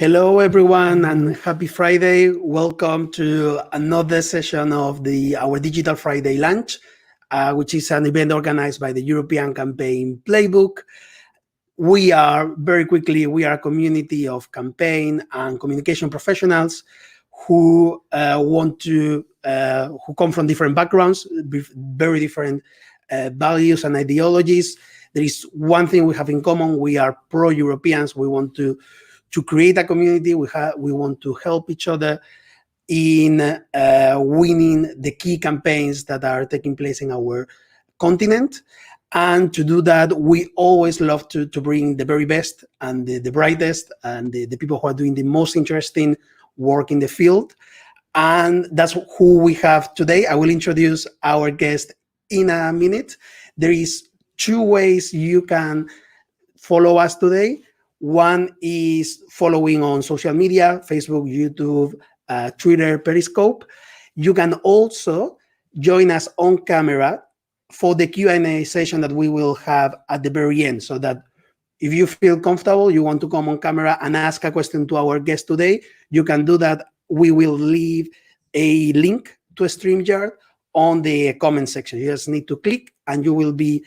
Hello, everyone, and happy Friday. Welcome to another session of our Digital Friday Lunch, which is an event organized by the European Campaign Playbook. We are a community of campaign and communication professionals who who come from different backgrounds, very different values and ideologies. There is one thing we have in common. We are pro-Europeans. We want to create a community. We want to help each other in winning the key campaigns that are taking place in our continent. And to do that, we always love to bring the very best and the brightest and the people who are doing the most interesting work in the field. And that's who we have today. I will introduce our guest in a minute. There is two ways you can follow us today. One is following on social media, Facebook, YouTube, Twitter, Periscope. You can also join us on camera for the Q&A session that we will have at the very end, so that if you feel comfortable, you want to come on camera and ask a question to our guest today, you can do that. We will leave a link to a StreamYard on the comment section. You just need to click and you will be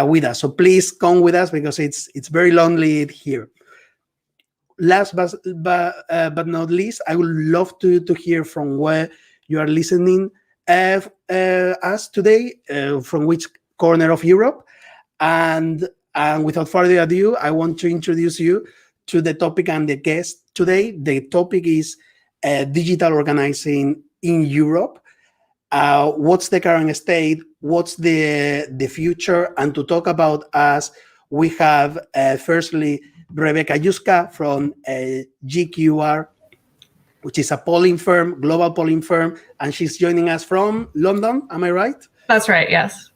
with us. So please come with us because it's very lonely here. Last but not least, I would love to hear from where you are listening us today, from which corner of Europe. And without further ado, I want to introduce you to the topic and the guest today. The topic is digital organizing in Europe. What's the current state? What's the future? And to talk about us, we have firstly Rebecca Yuska from GQR, which is a polling firm, global polling firm, and she's joining us from London. Am I right? That's right. Yes.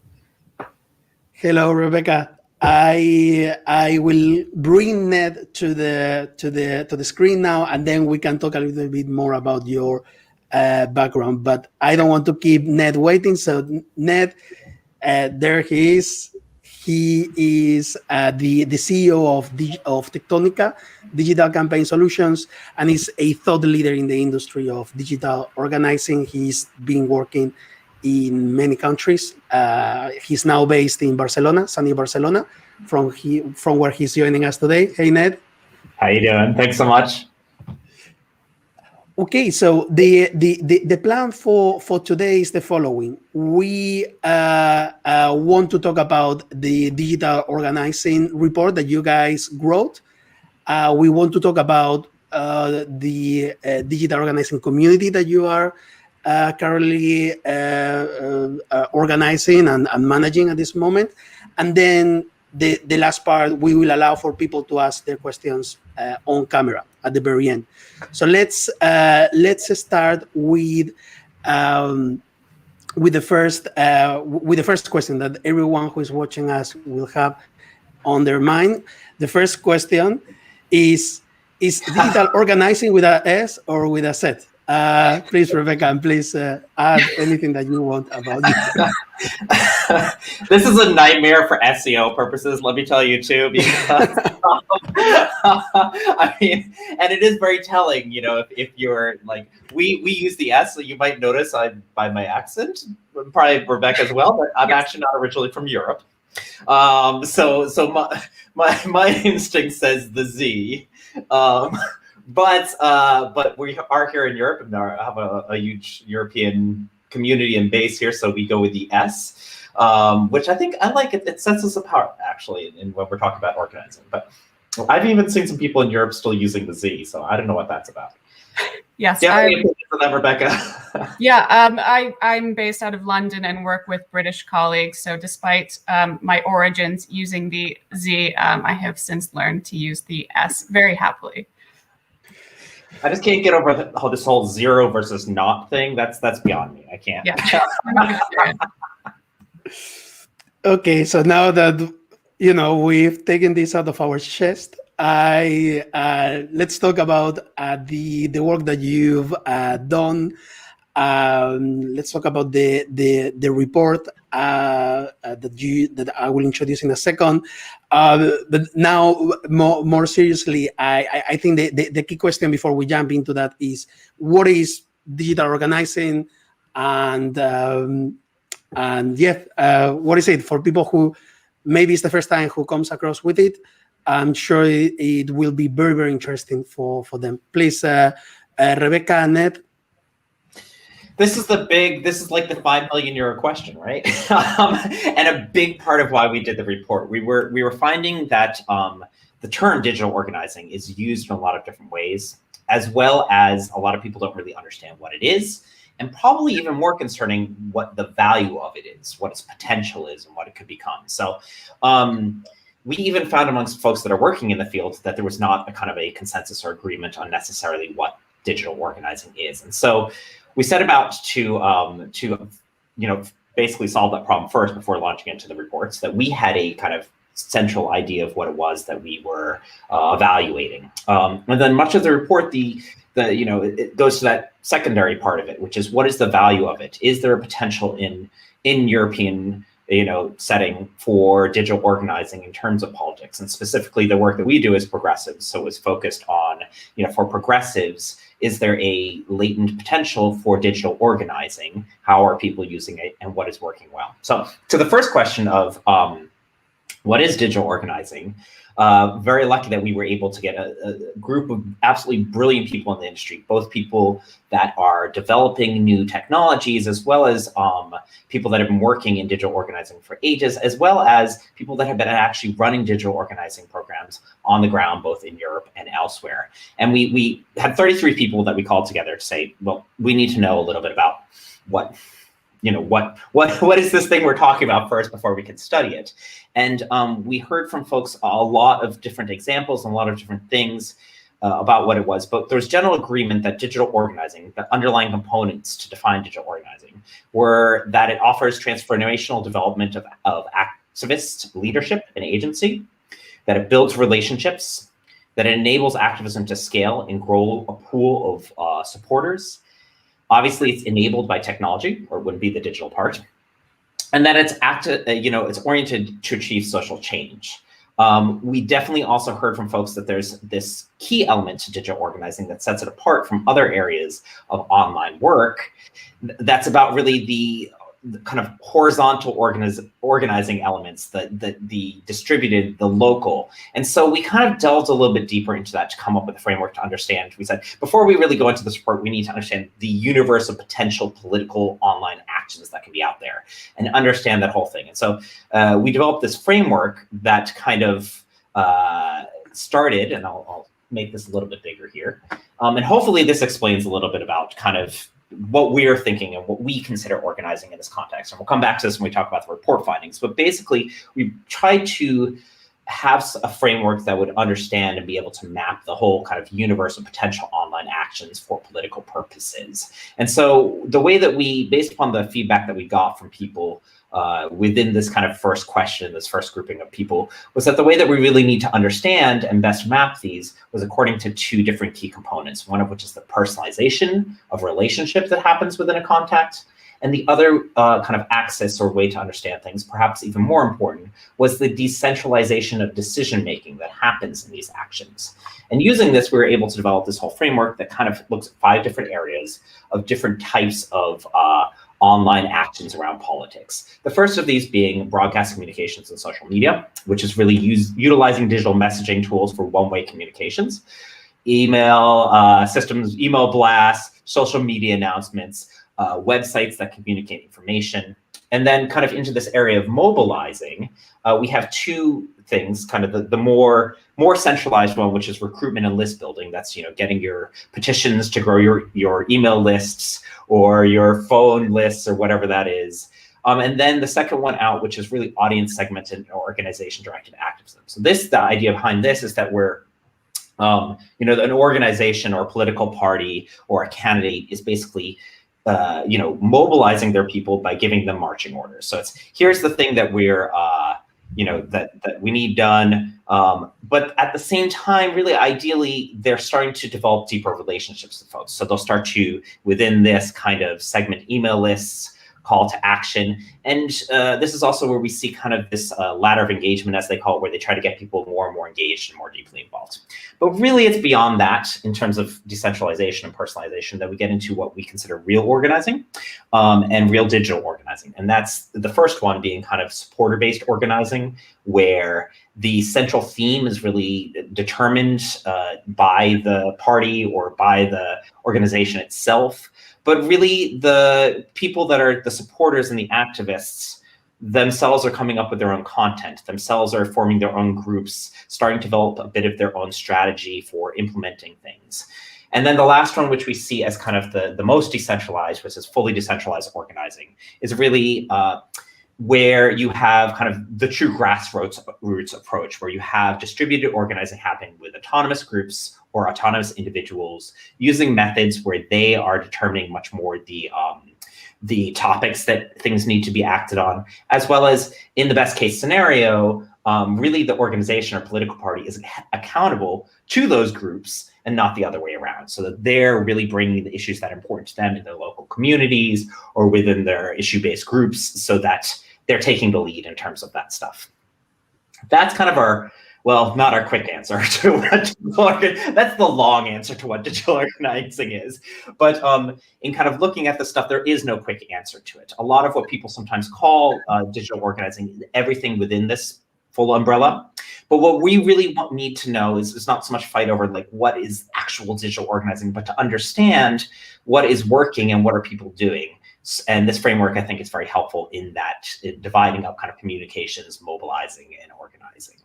Hello, Rebecca. I will bring Ned to the screen now, and then we can talk a little bit more about your background. But I don't want to keep Ned waiting. So Ned, there he is. He is the CEO of Tectonica Digital Campaign Solutions, and is a thought leader in the industry of digital organizing. He's been working in many countries. He's now based in Barcelona, sunny Barcelona, from where he's joining us today. Hey, Ned. How you doing? Thanks so much. Okay, so the plan for today is the following. We want to talk about the digital organizing report that you guys wrote. We want to talk about the digital organizing community that you are currently organizing and managing at this moment. And then the last part, we will allow for people to ask their questions on camera at the very end. So let's start with the first question that everyone who is watching us will have on their mind. The first question is digital organizing with a S or with a Z? Please, Rebecca, and please add anything that you want about it. This is a nightmare for SEO purposes, let me tell you too, because I mean, and it is very telling, you know, if you're like, we use the S, so you might notice by my accent, probably Rebecca as well, but I'm actually not originally from Europe. So my instinct says the Z. But we are here in Europe and have a huge European community and base here, so we go with the S, which I think I like. It sets us apart, actually, in when we're talking about organizing. But I've even seen some people in Europe still using the Z, so I don't know what that's about. Yes. Do you have any opinions on that, Rebecca? Yeah, I'm based out of London and work with British colleagues. So despite my origins using the Z, I have since learned to use the S very happily. I just can't get over this whole zero versus not thing. That's beyond me. I can't. Yeah. Okay, so now that we've taken this out of our chest, let's talk about the work that you've done. Let's talk about the report that I will introduce in a second. But now, more seriously, I think the key question before we jump into that is, what is digital organizing, and what is it for people who maybe it's the first time who comes across with it? I'm sure it will be very, very interesting for them. Please, Rebecca and Ned. This is like the €5 million question, right? And a big part of why we did the report. We were finding that the term digital organizing is used in a lot of different ways, as well as a lot of people don't really understand what it is, and probably even more concerning, what the value of it is, what its potential is, and what it could become. So we even found amongst folks that are working in the field that there was not a kind of a consensus or agreement on necessarily what digital organizing is. And so we set about to basically solve that problem first before launching into the reports, that we had a kind of central idea of what it was that we were evaluating. And then much of the report, it goes to that secondary part of it, which is, what is the value of it? Is there a potential in European setting for digital organizing in terms of politics? And specifically, the work that we do as progressives, so it's focused on, for progressives, is there a latent potential for digital organizing? How are people using it, and what is working well? So to the first question of what is digital organizing, very lucky that we were able to get a group of absolutely brilliant people in the industry, both people that are developing new technologies, as well as people that have been working in digital organizing for ages, as well as people that have been actually running digital organizing programs on the ground, both in Europe and elsewhere. And we had 33 people that we called together to say, well, we need to know a little bit about what is this thing we're talking about first before we can study it. And we heard from folks a lot of different examples and a lot of different things about what it was. But there's general agreement that digital organizing, the underlying components to define digital organizing, were that it offers transformational development of activist leadership and agency, that it builds relationships, that it enables activism to scale and grow a pool of supporters. Obviously, it's enabled by technology, or it wouldn't be the digital part, and that it's oriented to achieve social change. We definitely also heard from folks that there's this key element to digital organizing that sets it apart from other areas of online work. That's about really the kind of horizontal organizing elements, the distributed, the local. And so we kind of delved a little bit deeper into that to come up with a framework to understand. We said, before we really go into this report, we need to understand the universe of potential political online actions that can be out there and understand that whole thing. And so we developed this framework that kind of started, and I'll make this a little bit bigger here. And hopefully this explains a little bit about kind of what we're thinking and what we consider organizing in this context. And we'll come back to this when we talk about the report findings. But basically, we tried to have a framework that would understand and be able to map the whole kind of universe of potential online actions for political purposes. And so the way that we, based upon the feedback that we got from people within this kind of first question, this first grouping of people, was that the way that we really need to understand and best map these was according to two different key components, one of which is the personalization of relationship that happens within a contact, and the other kind of axis or way to understand things, perhaps even more important, was the decentralization of decision-making that happens in these actions. And using this, we were able to develop this whole framework that kind of looks at 5 different areas of different types of online actions around politics. The first of these being broadcast communications and social media, which is really utilizing digital messaging tools for one-way communications, email systems, email blasts, social media announcements, websites that communicate information. And then kind of into this area of mobilizing, we have 2 things, kind of the more centralized one, which is recruitment and list building. That's, getting your petitions to grow your email lists or your phone lists or whatever that is. And then the second one out, which is really audience segmented or organization directed activism. So the idea behind this is that we're, an organization or a political party or a candidate is basically mobilizing their people by giving them marching orders. So it's, here's the thing that we're, that we need done. But at the same time, really, ideally, they're starting to develop deeper relationships with folks. So they'll start to, within this kind of segment email lists, call to action. And this is also where we see kind of this ladder of engagement, as they call it, where they try to get people more and more engaged and more deeply involved. But really, it's beyond that in terms of decentralization and personalization that we get into what we consider real organizing and real digital organizing. And that's the first one being kind of supporter-based organizing, where the central theme is really determined by the party or by the organization itself. But really, the people that are the supporters and the activists themselves are coming up with their own content, themselves are forming their own groups, starting to develop a bit of their own strategy for implementing things. And then the last one, which we see as kind of the most decentralized, which is fully decentralized organizing, is really where you have kind of the true grassroots approach, where you have distributed organizing happening with autonomous groups or autonomous individuals using methods where they are determining much more the topics that things need to be acted on, as well as in the best case scenario, really the organization or political party is accountable to those groups and not the other way around, so that they're really bringing the issues that are important to them in their local communities or within their issue-based groups, so that they're taking the lead in terms of that stuff. That's kind of our, well, not our quick answer to what that's the long answer to what digital organizing is. But in kind of looking at the stuff, there is no quick answer to it. A lot of what people sometimes call digital organizing is everything within this full umbrella. But what we really need to know is not so much fight over like what is actual digital organizing, but to understand what is working and what are people doing. And this framework, I think, is very helpful in that, in dividing up kind of communications, mobilizing, and organizing.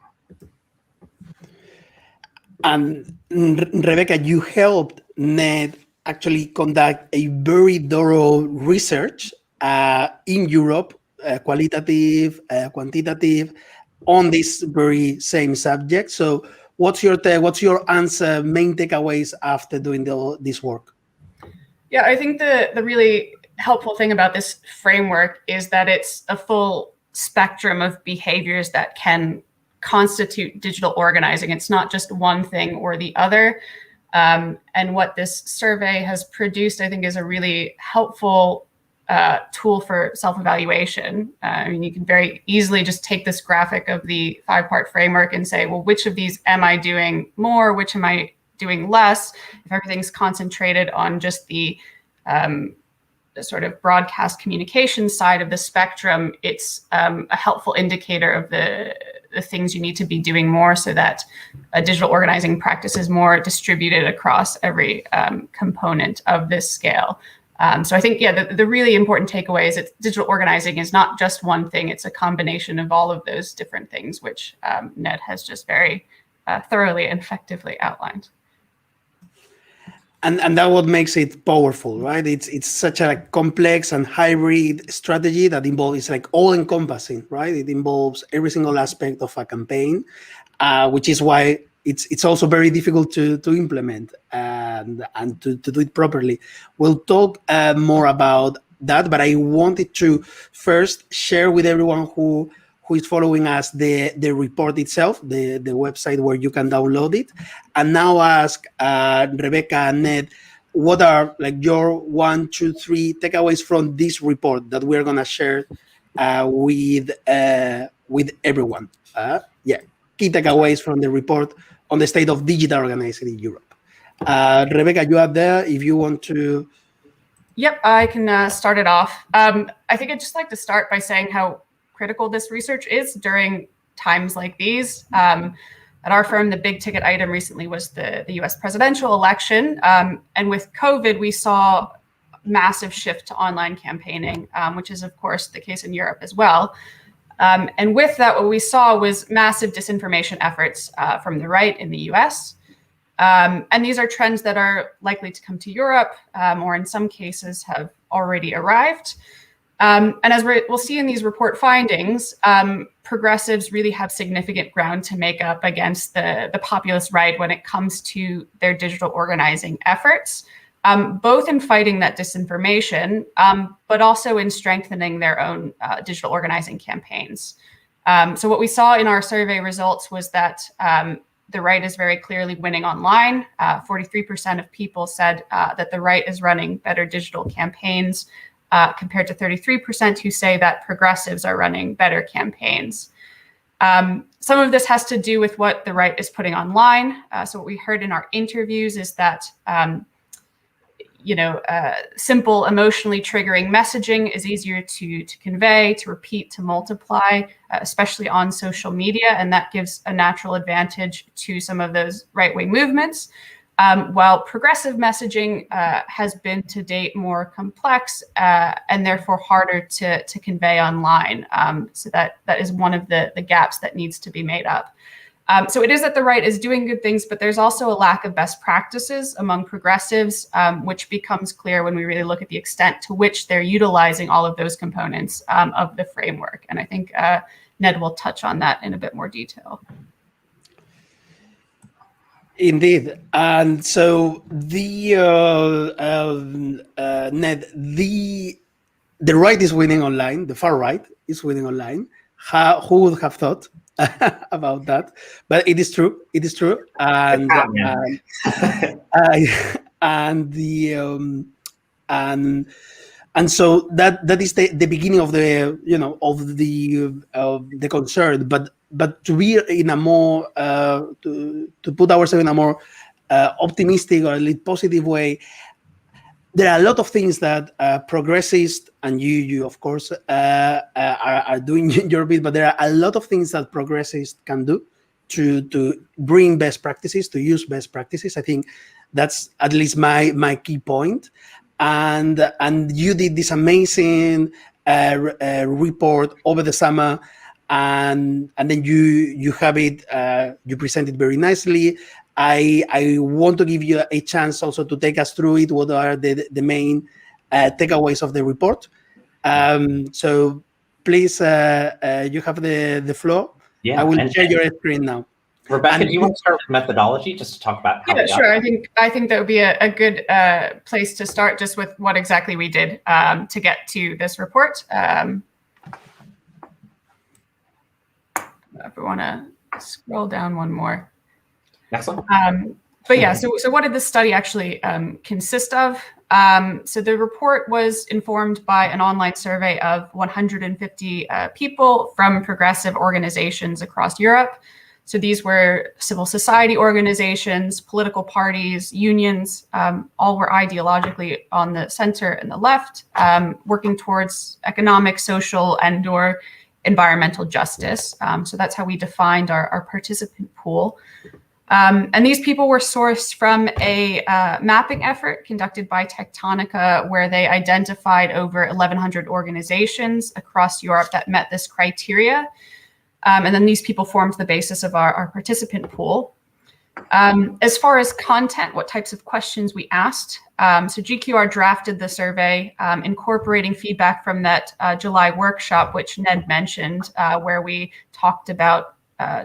And Rebecca, you helped Ned actually conduct a very thorough research in Europe, qualitative, quantitative, on this very same subject. So what's your answer, main takeaways after doing this work? Yeah, I think the really helpful thing about this framework is that it's a full spectrum of behaviors that can constitute digital organizing. It's not just one thing or the other. And what this survey has produced, I think, is a really helpful tool for self-evaluation. I mean, you can very easily just take this graphic of the 5-part framework and say, well, which of these am I doing more? Which am I doing less? If everything's concentrated on just the sort of broadcast communication side of the spectrum, it's a helpful indicator of the things you need to be doing more, so that a digital organizing practice is more distributed across every component of this scale. So I think, yeah, the really important takeaway is that digital organizing is not just one thing, it's a combination of all of those different things, which Ned has just very thoroughly and effectively outlined. And that what makes it powerful, right? It's such a complex and hybrid strategy that it's like all encompassing, right? It involves every single aspect of a campaign, which is why it's also very difficult to implement and to do it properly. We'll talk more about that, but I wanted to first share with everyone who is following us the report itself, the website where you can download it, and now ask Rebecca and Ned, what are like your 1, 2, 3 takeaways from this report that we're gonna share with everyone. Key takeaways from the report on the state of digital organizing in Europe. Rebecca, you are there if you want to. Yep, I can start it off. I think I'd just like to start by saying how critical this research is during times like these. At our firm, the big ticket item recently was the US presidential election. And with COVID, we saw massive shift to online campaigning, which is of course the case in Europe as well. And with that, what we saw was massive disinformation efforts from the right in the US. And these are trends that are likely to come to Europe, or in some cases have already arrived. And as we'll see in these report findings, progressives really have significant ground to make up against the populist right when it comes to their digital organizing efforts, both in fighting that disinformation, but also in strengthening their own digital organizing campaigns. So what we saw in our survey results was that the right is very clearly winning online. 43% of people said that the right is running better digital campaigns compared to 33% who say that progressives are running better campaigns. Some of this has to do with what the right is putting online. So what we heard in our interviews is that simple, emotionally triggering messaging is easier to convey, to repeat, to multiply, especially on social media, and that gives a natural advantage to some of those right-wing movements. While progressive messaging has been to date more complex and therefore harder to convey online. So that is one of the gaps that needs to be made up. So it is that the right is doing good things, but there's also a lack of best practices among progressives, which becomes clear when we really look at the extent to which they're utilizing all of those components of the framework. And I think Ned will touch on that in a bit more detail. Indeed. And so Ned, the right is winning online, the far right is winning online. Who would have thought about that? But it is true. It is true. And so that is the beginning of the the concern. But to be in a more to put ourselves in a more optimistic or a little positive way, there are a lot of things that progressists and you of course are doing your bit, but there are a lot of things that progressists can do to bring best practices, to use best practices. I think that's at least my key point. And you did this amazing report over the summer, and then you have it, you present it very nicely. I want to give you a chance also to take us through it. What are the main takeaways of the report? So please, you have the floor. Yeah, I will share your screen now. Rebecca, do you want to start with methodology just to talk about how? Yeah, sure. I think that would be a good place to start, just with what exactly we did to get to this report. If we want to scroll down one more. Next one. But yeah, so what did this study actually consist of? So the report was informed by an online survey of 150 people from progressive organizations across Europe. So these were civil society organizations, political parties, unions, all were ideologically on the center and the left, working towards economic, social, and/or environmental justice. So that's how we defined our participant pool. And these people were sourced from a mapping effort conducted by Tectonica, where they identified over 1,100 organizations across Europe that met this criteria. And then these people formed the basis of our participant pool. As far as content, what types of questions we asked. So GQR drafted the survey, incorporating feedback from that July workshop, which Ned mentioned, where we talked about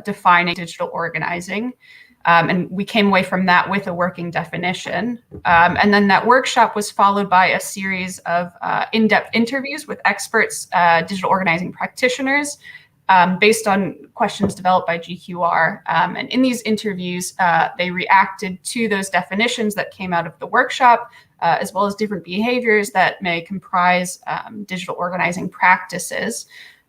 defining digital organizing. And we came away from that with a working definition. And then that workshop was followed by a series of in-depth interviews with experts, digital organizing practitioners, based on questions developed by GQR. And in these interviews, they reacted to those definitions that came out of the workshop, as well as different behaviors that may comprise digital organizing practices.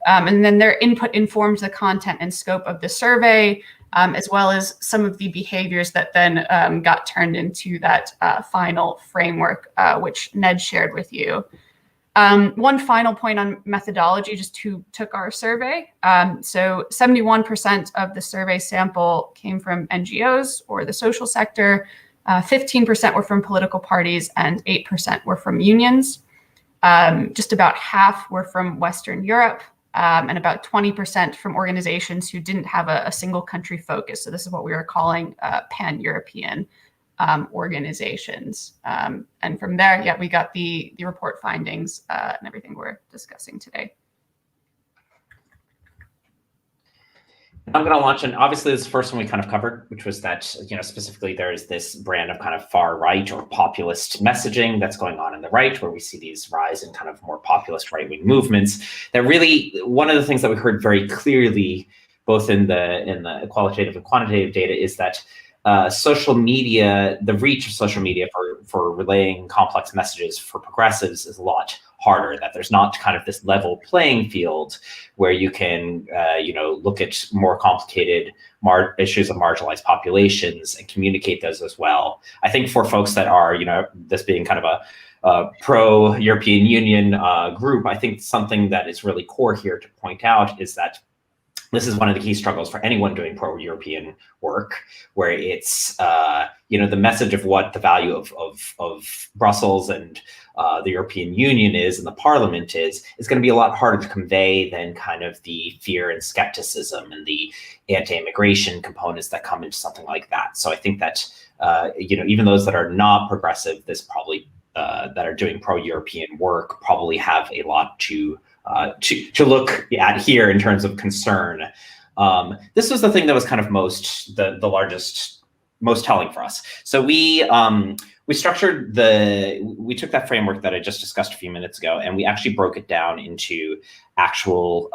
And then their input informs the content and scope of the survey, as well as some of the behaviors that then got turned into that final framework, which Ned shared with you. One final point on methodology, just who took our survey. So 71% of the survey sample came from NGOs or the social sector, 15% were from political parties, and 8% were from unions. Just about half were from Western Europe, and about 20% from organizations who didn't have a single country focus. So this is what we are calling pan-European organizations. And from there, yeah, we got the report findings and everything we're discussing today. I'm going to launch, and obviously this first one we kind of covered, which was that, specifically there is this brand of kind of far right or populist messaging that's going on in the right, where we see these rise in kind of more populist right-wing movements. That really, one of the things that we heard very clearly, both in the qualitative and quantitative data, is that social media, the reach of social media for relaying complex messages for progressives is a lot harder, that there's not kind of this level playing field where you can, look at more complicated issues of marginalized populations and communicate those as well. I think for folks that are, this being kind of a pro-European Union group, I think something that is really core here to point out is that this is one of the key struggles for anyone doing pro-European work, where it's, the message of what the value of Brussels and the European Union is and the Parliament is going to be a lot harder to convey than kind of the fear and skepticism and the anti-immigration components that come into something like that. So I think that, even those that are not progressive, this probably that are doing pro-European work probably have a lot to look at here in terms of concern. This was the thing that was kind of the largest, most telling for us. So we structured we took that framework that I just discussed a few minutes ago, and we actually broke it down into actual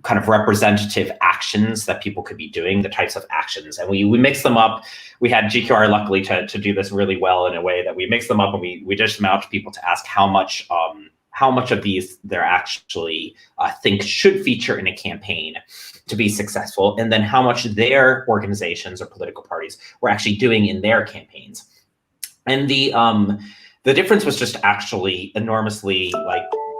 kind of representative actions that people could be doing, the types of actions. And we mixed them up. We had GQR luckily to do this really well in a way that we mixed them up, and we dished them out to people to ask how much of these they're actually think should feature in a campaign to be successful, and then how much their organizations or political parties were actually doing in their campaigns. And the difference was just actually enormously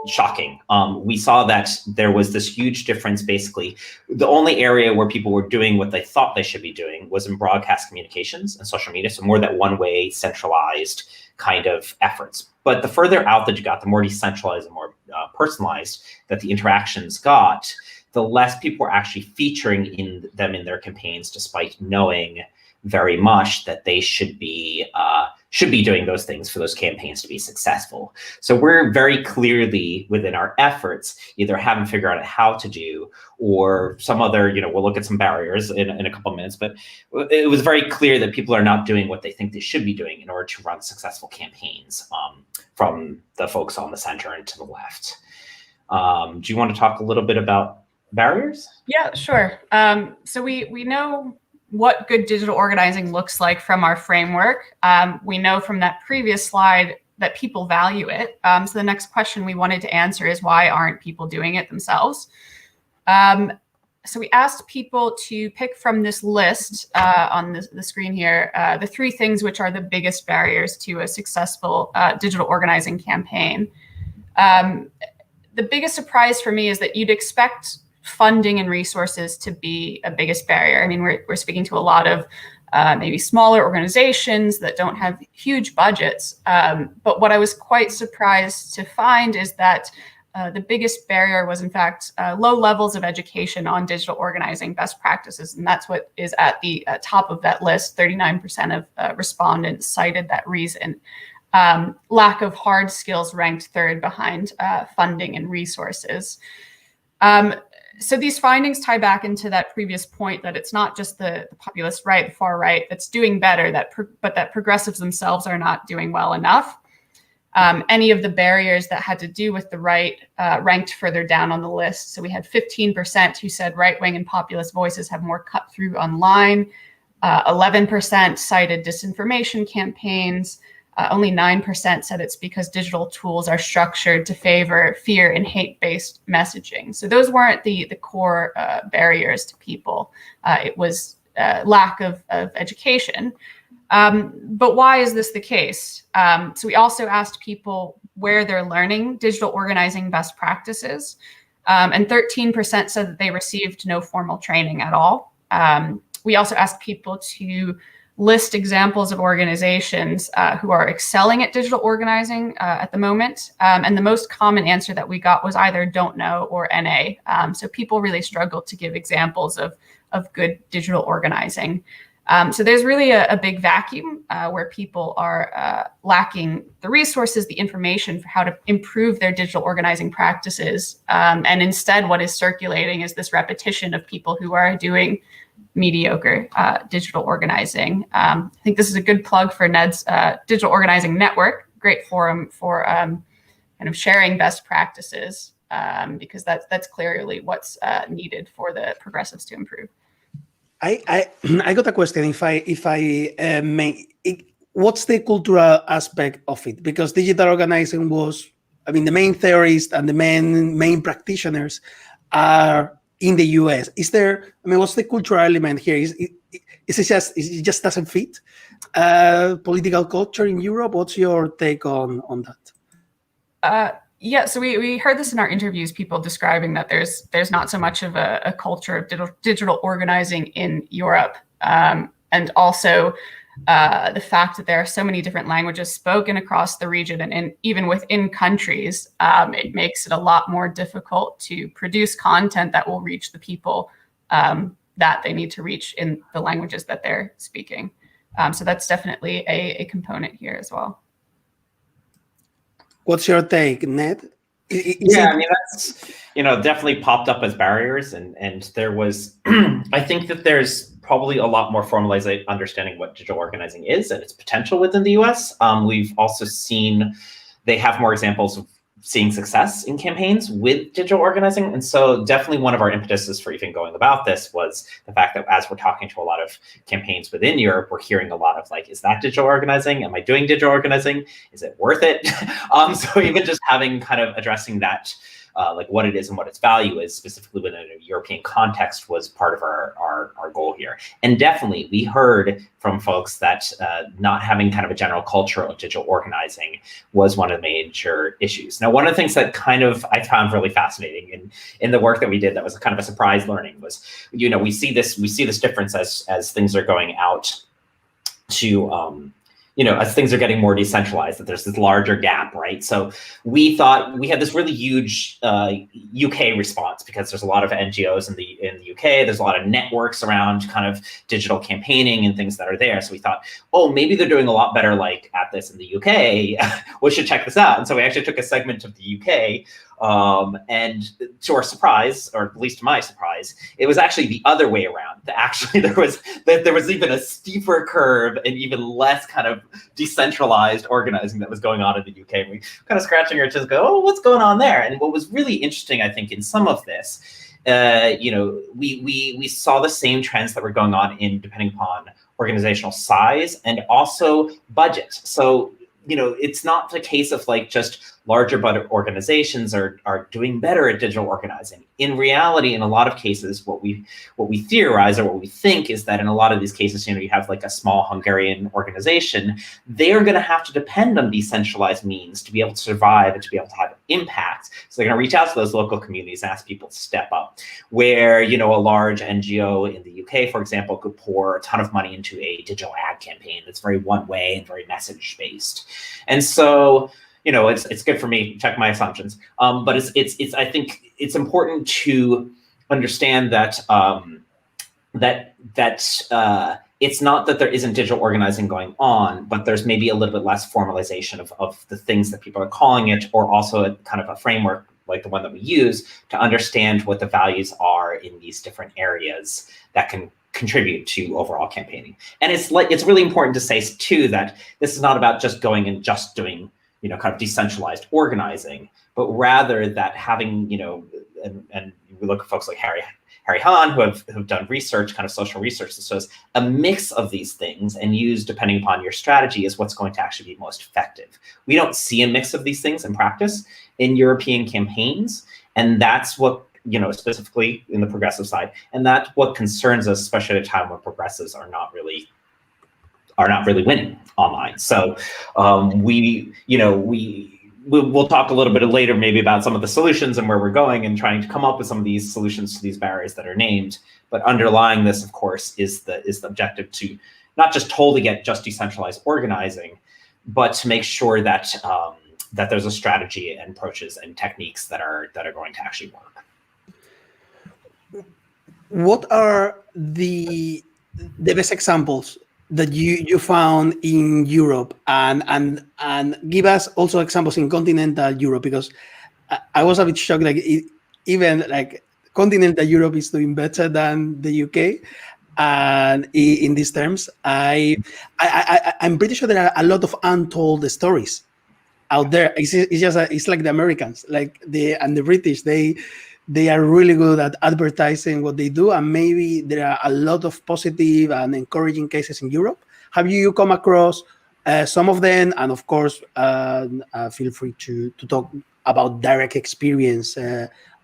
shocking. We saw that there was this huge difference. Basically, the only area where people were doing what they thought they should be doing was in broadcast communications and social media, so more that one-way centralized kind of efforts. But the further out that you got, the more decentralized and more personalized that the interactions got, the less people were actually featuring them in their campaigns, despite knowing very much that they should be doing those things for those campaigns to be successful. So we're very clearly within our efforts either haven't figured out how to do, or some other, we'll look at some barriers in a couple of minutes, but it was very clear that people are not doing what they think they should be doing in order to run successful campaigns, from the folks on the center and to the left. Do you want to talk a little bit about barriers? Yeah, sure. So we know what good digital organizing looks like from our framework. We know from that previous slide that people value it. So the next question we wanted to answer is, why aren't people doing it themselves? So we asked people to pick from this list on the screen here, the 3 things which are the biggest barriers to a successful digital organizing campaign. The biggest surprise for me is that you'd expect funding and resources to be a biggest barrier. I mean, we're speaking to a lot of maybe smaller organizations that don't have huge budgets. But what I was quite surprised to find is that the biggest barrier was, in fact, low levels of education on digital organizing best practices. And that's what is at the top of that list. 39% of respondents cited that reason. Lack of hard skills ranked 3rd behind funding and resources. So these findings tie back into that previous point that it's not just the populist right, the far right, that's doing better, but that progressives themselves are not doing well enough. Any of the barriers that had to do with the right ranked further down on the list. So we had 15% who said right-wing and populist voices have more cut through online. 11% cited disinformation campaigns. Only 9% said it's because digital tools are structured to favor fear and hate-based messaging. So those weren't the core barriers to people. It was lack of education. But why is this the case? So we also asked people where they're learning digital organizing best practices. And 13% said that they received no formal training at all. We also asked people to list examples of organizations who are excelling at digital organizing at the moment. And the most common answer that we got was either don't know or NA. So people really struggled to give examples of good digital organizing. So there's really a big vacuum where people are lacking the resources, the information for how to improve their digital organizing practices. And instead, what is circulating is this repetition of people who are doing mediocre digital organizing. I think this is a good plug for Ned's Digital Organizing Network, great forum for kind of sharing best practices, because that's clearly what's needed for the progressives to improve. I got a question. If I may, what's the cultural aspect of it? Because digital organizing was, I mean, the main theorists and the main practitioners are in the US. Is there? I mean, what's the cultural element here? Is it just doesn't fit political culture in Europe? What's your take on that? Yeah, so we heard this in our interviews, people describing that there's not so much of a culture of digital organizing in Europe. And also the fact that there are so many different languages spoken across the region and even within countries, it makes it a lot more difficult to produce content that will reach the people that they need to reach in the languages that they're speaking. So that's definitely a component here as well. What's your take, Ned? I mean, that's, definitely popped up as barriers. And there was, I think that there's probably a lot more formalized understanding what digital organizing is and its potential within the US. We've also seen they have more examples of seeing success in campaigns with digital organizing. And so definitely one of our impetuses for even going about this was the fact that as we're talking to a lot of campaigns within Europe, we're hearing a lot of like, is that digital organizing? Am I doing digital organizing? Is it worth it? So even just having kind of addressing that, like what it is and what its value is specifically within a European context was part of our goal here. And definitely we heard from folks that not having kind of a general culture of digital organizing was one of the major issues. Now, one of the things that kind of I found really fascinating in the work that we did that was kind of a surprise learning was, we see this difference as things are going out to as things are getting more decentralized, that there's this larger gap, right? So we thought we had this really huge UK response because there's a lot of NGOs in the UK. There's a lot of networks around kind of digital campaigning and things that are there. So we thought, oh, maybe they're doing a lot better like at this in the UK. We should check this out. And so we actually took a segment of the UK. And to our surprise, or at least to my surprise, it was actually the other way around. Actually, there was even a steeper curve and even less kind of decentralized organizing that was going on in the UK. And we kind of scratching our chest, go, oh, what's going on there? And what was really interesting, I think, in some of this, we saw the same trends that were going on depending upon organizational size and also budget. So it's not the case of like just larger budget organizations are doing better at digital organizing. In reality, in a lot of cases, what we theorize or what we think is that in a lot of these cases, you have like a small Hungarian organization, they are going to have to depend on decentralized means to be able to survive and to be able to have impact. So they're going to reach out to those local communities and ask people to step up. Where, a large NGO in the UK, for example, could pour a ton of money into a digital ad campaign that's very one way and very message based. And so, it's good for me to check my assumptions. But it's I think it's important to understand that it's not that there isn't digital organizing going on, but there's maybe a little bit less formalization of the things that people are calling it, or also a kind of a framework like the one that we use to understand what the values are in these different areas that can contribute to overall campaigning. And it's really important to say too that this is not about just going and just doing kind of decentralized organizing, but rather that having and we look at folks like Harry Hahn who have done research, kind of social research that shows a mix of these things and use depending upon your strategy is what's going to actually be most effective. We don't see a mix of these things in practice in European campaigns, and that's what specifically in the progressive side, and that's what concerns us, especially at a time when progressives are not really winning online. So we'll talk a little bit later maybe about some of the solutions and where we're going and trying to come up with some of these solutions to these barriers that are named. But underlying this, of course, is the objective to not just totally get just decentralized organizing, but to make sure that that there's a strategy and approaches and techniques that are going to actually work. What are the best examples that you found in Europe, and give us also examples in continental Europe, because I was a bit shocked, like even like continental Europe is doing better than the UK, and in these terms, I'm pretty sure there are a lot of untold stories out there. It's like the Americans, like the British, they they are really good at advertising what they do, and maybe there are a lot of positive and encouraging cases in Europe. Have you come across some of them? And of course, feel free to talk about direct experience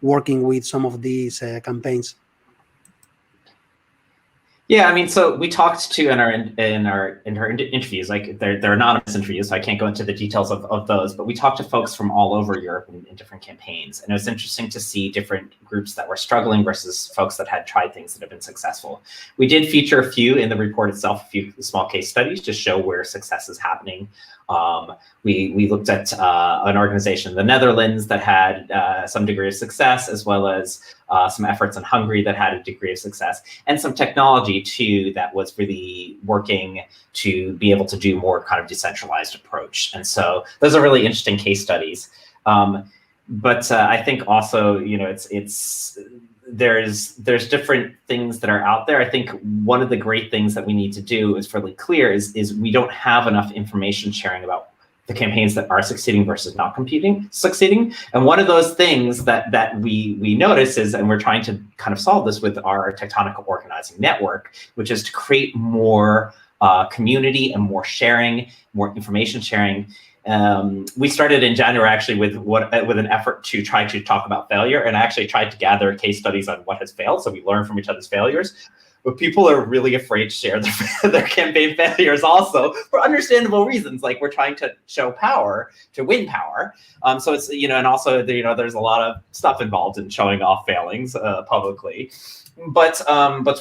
working with some of these campaigns. Yeah, I mean, so we talked to in our interviews, like they're anonymous interviews, so I can't go into the details of those, but we talked to folks from all over Europe in different campaigns, and it was interesting to see different groups that were struggling versus folks that had tried things that have been successful. We did feature a few in the report itself, a few small case studies to show where success is happening. We looked at an organization in the Netherlands that had some degree of success, as well as some efforts in Hungary that had a degree of success, and some technology too that was really working to be able to do more kind of decentralized approach. And so those are really interesting case studies. But I think also, you know, there's different things that are out there. I think one of the great things that we need to do is fairly clear is we don't have enough information sharing about the campaigns that are succeeding versus not succeeding. And one of those things that we notice is, and we're trying to kind of solve this with our Tectonica Organizing Network, which is to create more community and more sharing, more information sharing. We started in January actually with an effort to try to talk about failure, and I actually tried to gather case studies on what has failed, so we learn from each other's failures. But people are really afraid to share their campaign failures also for understandable reasons. Like, we're trying to show power to win power. So it's, you know, and also, you know, there's a lot of stuff involved in showing off failings publicly. But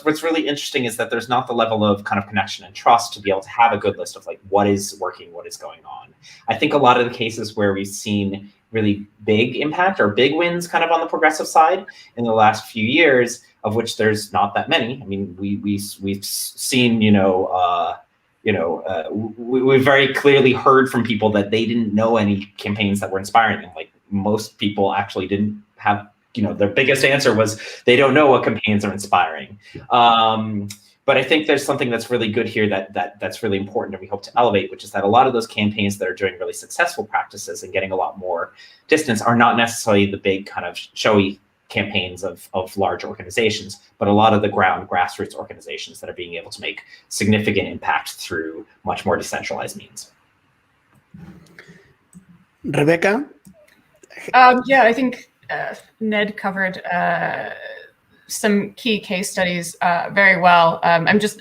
what's really interesting is that there's not the level of kind of connection and trust to be able to have a good list of like what is working, what is going on. I think a lot of the cases where we've seen really big impact or big wins kind of on the progressive side in the last few years, of which there's not that many. I mean, we've seen, we very clearly heard from people that they didn't know any campaigns that were inspiring them. Like, most people actually didn't have, you know, their biggest answer was they don't know what campaigns are inspiring. But I think there's something that's really good here that's really important, and we hope to elevate, which is that a lot of those campaigns that are doing really successful practices and getting a lot more distance are not necessarily the big kind of showy campaigns of large organizations, but a lot of the grassroots organizations that are being able to make significant impact through much more decentralized means. Rebecca? Yeah, I think Ned covered some key case studies very well. I'm just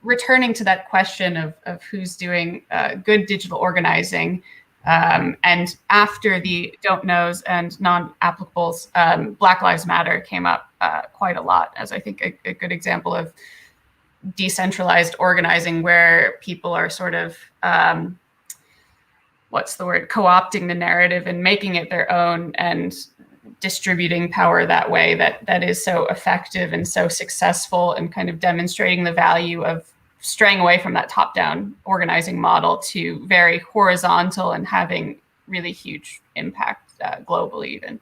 returning to that question of who's doing good digital organizing. And after the don't knows and non-applicables, Black Lives Matter came up quite a lot as, I think, a good example of decentralized organizing, where people are sort of, co-opting the narrative and making it their own and distributing power that way that is so effective and so successful, and kind of demonstrating the value of straying away from that top-down organizing model to very horizontal and having really huge impact globally even.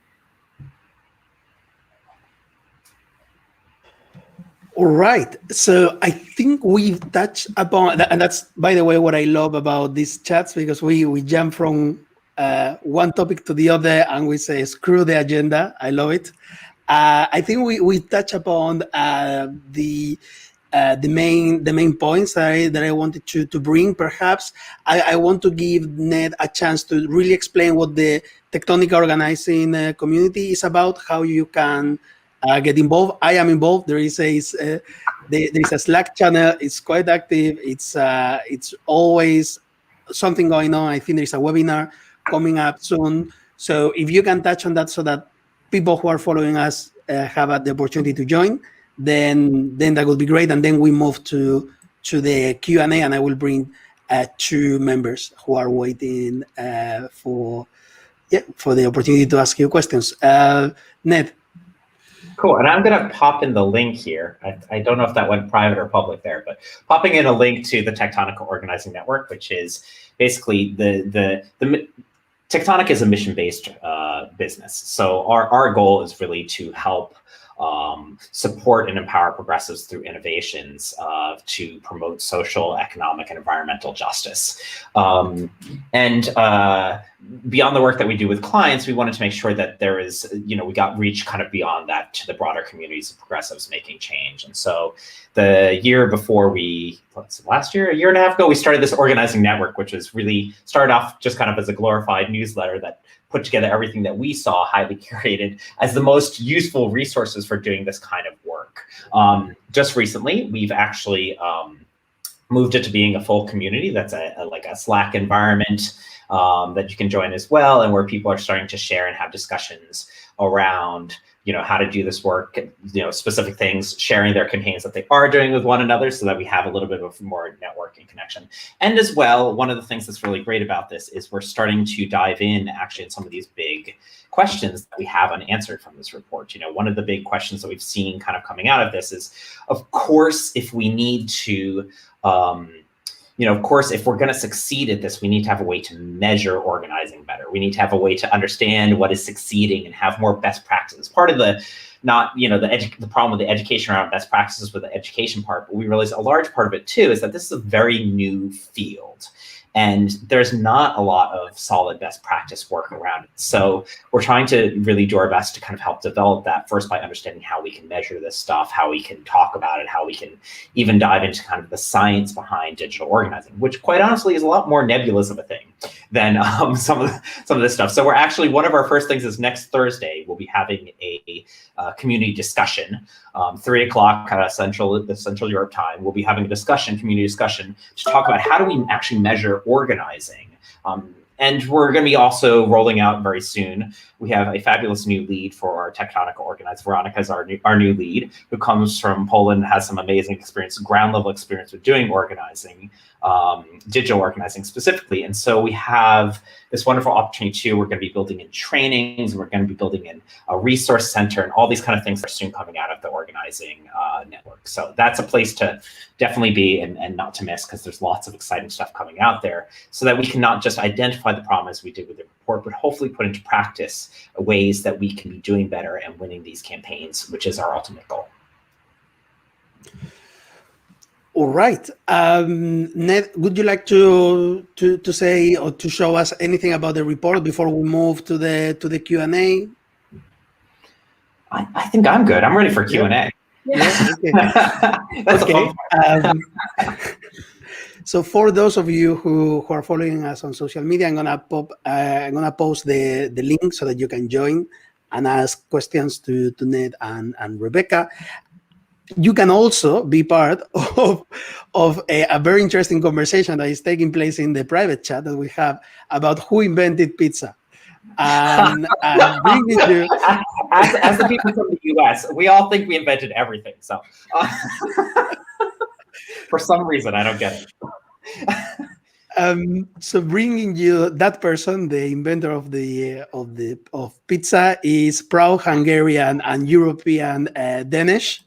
All right, so I think we've touched upon, and that's, by the way, what I love about these chats, because we jump from one topic to the other and we say, screw the agenda. I love it. I think we touch upon the main points that I wanted to bring. Perhaps I want to give Ned a chance to really explain what the Tectonica organizing community is about, how you can get involved. I am involved. There is a Slack channel. It's quite active. It's always something going on. I think there's a webinar coming up soon. So if you can touch on that, so that people who are following us have the opportunity to join, then that would be great. And then we move to the Q&A, and I will bring 2 members who are waiting for the opportunity to ask you questions. Ned. Cool, and I'm gonna pop in the link here. I don't know if that went private or public there, but popping in a link to the Tectonica Organizing Network, which is basically the Tectonica is a mission-based business. So our goal is really to help support and empower progressives through innovations to promote social, economic, and environmental justice. beyond the work that we do with clients, we wanted to make sure that there is, we got reach kind of beyond that to the broader communities of progressives making change. And so the year before last year, a year and a half ago, we started this organizing network, which is really started off just kind of as a glorified newsletter that put together everything that we saw highly curated as the most useful resources for doing this kind of work. Just recently, we've actually moved it to being a full community. That's like a Slack environment that you can join as well, and where people are starting to share and have discussions around, how to do this work, specific things, sharing their campaigns that they are doing with one another, so that we have a little bit of more networking connection. And as well, one of the things that's really great about this is we're starting to dive in actually in some of these big questions that we have unanswered from this report. One of the big questions that we've seen kind of coming out of this is, of course, if we need to, of course, if we're going to succeed at this, we need to have a way to measure organizing better. We need to have a way to understand what is succeeding and have more best practices. Part of the problem with the education around best practices with the education part, but we realize a large part of it too is that this is a very new field. And there's not a lot of solid best practice work around it. So we're trying to really do our best to kind of help develop that, first by understanding how we can measure this stuff, how we can talk about it, how we can even dive into kind of the science behind digital organizing, which quite honestly is a lot more nebulous of a thing than some of this stuff. So we're actually, one of our first things is next Thursday, we'll be having a community discussion, 3 o'clock Central Europe time. We'll be having a community discussion to talk about how do we actually measure organizing. And we're going to be also rolling out very soon. We have a fabulous new lead for our Tectonica Organize. Veronica is our new lead, who comes from Poland, has some amazing experience, ground level experience with doing organizing, digital organizing specifically. And so we have this wonderful opportunity too. We're going to be building in trainings. We're going to be building in a resource center, and all these kind of things are soon coming out of the organizing network. So that's a place to definitely be and not to miss, because there's lots of exciting stuff coming out there, so that we can not just identify the problem as we did with the report, but hopefully put into practice ways that we can be doing better and winning these campaigns, which is our ultimate goal. All right, Ned, would you like to say or to show us anything about the report before we move to the Q&A? I think I'm good. I'm ready for Q&A. Yeah. Okay. That's okay. So for those of you who are following us on social media, I'm gonna post the link so that you can join and ask questions to Ned and Rebecca. You can also be part of a very interesting conversation that is taking place in the private chat that we have about who invented pizza. And bringing you, as the people from the US, we all think we invented everything. So for some reason, I don't get it. So bringing you that person, the inventor of pizza, is proud Hungarian and European Danish.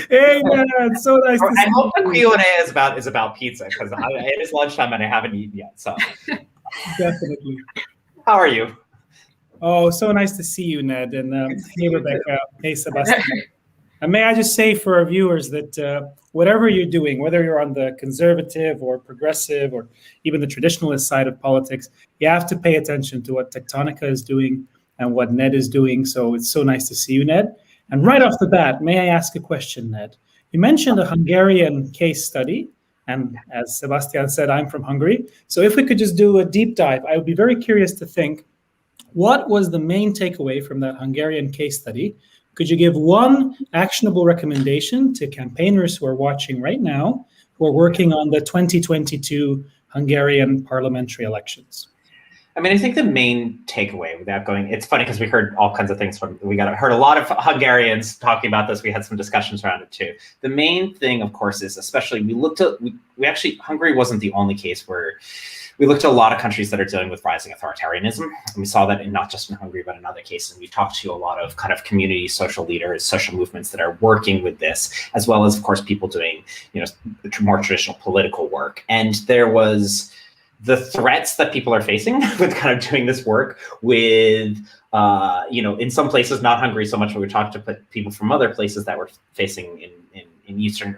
Hey, man, it's so nice to see you. I hope the Q&A is about pizza, because it is lunchtime and I haven't eaten yet. So Definitely. How are you? Oh, so nice to see you, Ned. And hey, Rebecca. Hey, Sebastian. And may I just say for our viewers that whatever you're doing, whether you're on the conservative or progressive or even the traditionalist side of politics, you have to pay attention to what Tectonica is doing and what Ned is doing. So it's so nice to see you, Ned. And right off the bat, may I ask a question, Ned? You mentioned a Hungarian case study. And as Sebastian said, I'm from Hungary. So if we could just do a deep dive, I would be very curious to think, what was the main takeaway from that Hungarian case study? Could you give one actionable recommendation to campaigners who are watching right now, who are working on the 2022 Hungarian parliamentary elections? I mean, I think the main takeaway, without going, it's funny because we heard all kinds of things heard a lot of Hungarians talking about this. We had some discussions around it too. The main thing, of course, is especially Hungary wasn't the only case where we looked at a lot of countries that are dealing with rising authoritarianism. And we saw that not just in Hungary, but in other cases. And we talked to a lot of kind of community social leaders, social movements that are working with this, as well as, of course, people doing, more traditional political work. And there was the threats that people are facing with kind of doing this work with, in some places, not Hungary so much, but we talked to people from other places that were facing in Eastern